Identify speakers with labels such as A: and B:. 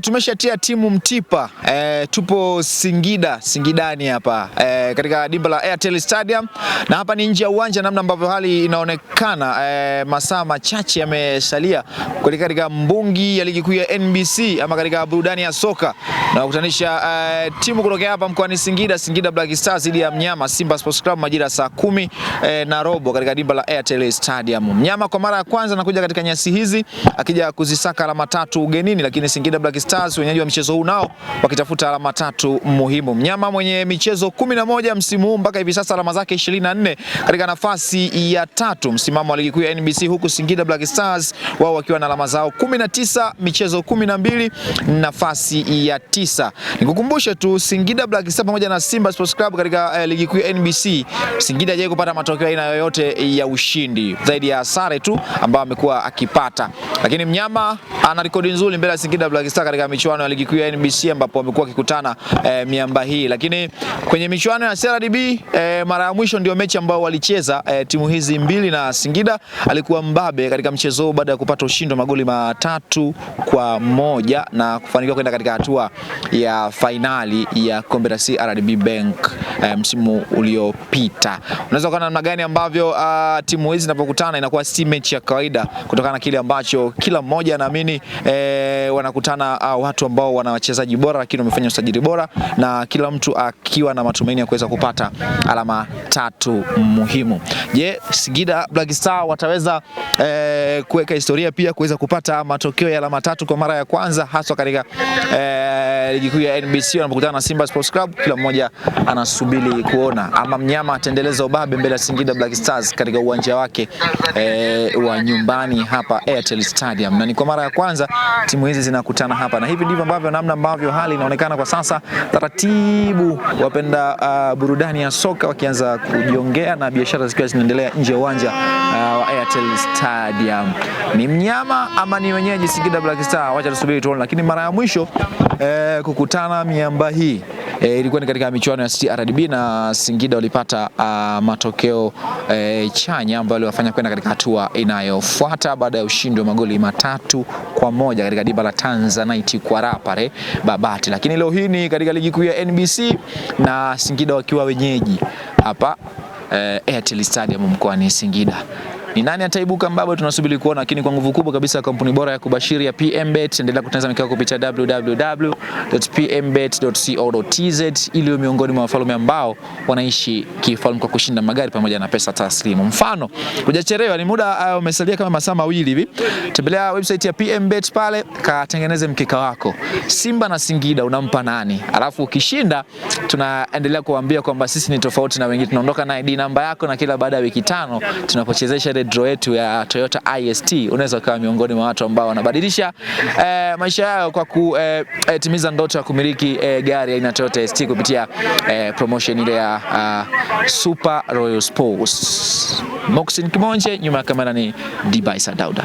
A: tumeshatia timu Mtipa. Tupo Singidani hapa katika dimba la Airtel Stadium, na hapa ni nje ya uwanja, namna ambavyo hali inaonekana. Masaa machache yamesalia katika mbungi ya ligi kuu ya NBC ama katika burudani ya soka, na kukutanisha timu kutoka hapa mkoani Singida Black Stars dhidi ya Mnyama Simba Sports Club majira saa 10:15 katika dimba la Airtel Stadium. Mnyama kwa mara ya kwanza anakuja katika nyasi hizi akija kuzisaka alama 3 ugenini, lakini Singida Black Stars wenyeji wa mchezo huu nao wakitafuta alama 3 muhimu. Mnyama mwenye michezo 11 msimu huu mpaka hivi sasa, alama zake 24 katika nafasi ya 3 msimamo wa ligi kuu ya NBC, huku Singida Black Stars wao wakiwa na alama zao 19 michezo 12 nafasi ya 9. Nikukumbushe tu Singida Black Stars pamoja na Simba Sports Club katika ligi kuu ya NBC, Singida hajawahi kupata matokeo aina yoyote ya ushindi zaidi ya sare tu ambayo amekuwa akipata, lakini Mnyama ana rekodi nzuri mbele ya Singida Black Stars katika michuano ya ligi kuu ya NBC ambapo wamekuwa wakikutana miamba hii. Lakini kwenye michuano ya CRDB mara ya mwisho ndio mechi ambao walicheza timu hizi mbili, na Singida alikuwa mbabe katika mchezo baada ya kupata ushindi wa magoli 3-1 na kufanikiwa kwenda katika hatua ya fainali ya kombe la CRDB Bank msimu uliopita. Unaweza kuona namna gani ambavyo timu hizi zinapokutana inakuwa si mechi ya kawaida, kutokana na kile ambacho kila mmoja anaamini wanakutana watu ambao wana wachezaji bora lakini wamefanya usajili bora, na kila mtu akiwa na matumaini ya kuweza kupata alama 3 muhimu. Je, Singida Black Stars wataweza kuweka historia pia kuweza kupata matokeo ya alama 3 kwa mara ya kwanza, hasa katika ligi kuu ya NBC wanapokutana na Simba Sports Club? Kila mmoja anasubiri kuona, ama Mnyama ataendeleza ubabe mbele ya Singida Black Stars katika uwanja wake wa nyumbani hapa Airtel Stadium. Na ni kwa mara ya kwanza timu hizi zinakutana hapa, na hivi ndivyo namna ambavyo hali inaonekana kwa sasa. Taratibu wapenda burudani ya soka wakianza kujiongea na biashara zikiwa zinaendelea nje ya uwanja wa Airtel Stadium. Ni Mnyama ama ni wenyeji Singida Black Stars? Wacha tusubiri tuone, lakini mara ya mwisho kukutana miamba hii ilikuwa ni katika michuano ya CRDB, na Singida walipata matokeo chanya ambayo waliwafanya kwenda katika hatua inayofuata baada ya ushindi wa magoli 3-1 katika dimba la Tanzanite kwa Rapare Babati. Lakini leo hii ni katika ligi kuu ya NBC na Singida wakiwa wenyeji hapa Airtel Stadium mkoani Singida. Ni nani ataibuka mbabe? Tunasubiri kuona, lakini kwa nguvu kubwa kabisa kampuni bora ya kubashiri ya PMBet endelea kutangaza mikao kupitia www.pmbet.co.tz ili miongoni mwa wafalme ambao wanaishi kifalme kwa kushinda magari pamoja na pesa taslimu. Mfano, hujachelewa, ni muda umesalia kama masaa 2 hivi. Tembelea website ya PMBet pale, katengeneze mkeka wako. Simba na Singida unampa nani? Alafu ukishinda tunaendelea kuambia kwamba sisi ni tofauti na wengine. Tunaondoka na ID namba yako, na kila baada ya wiki 5 tunapochezesha draw yetu ya Toyota IST, unaweza kuwa miongoni mwa watu ambao wanabadilisha maisha yao kwa kutimiza ndoto ya kumiliki gari aina Toyota IST kupitia promotion ile ya Super Royal Sports. Moxin Kimonje, nyuma ya kamera ni Dibaisa Dauda.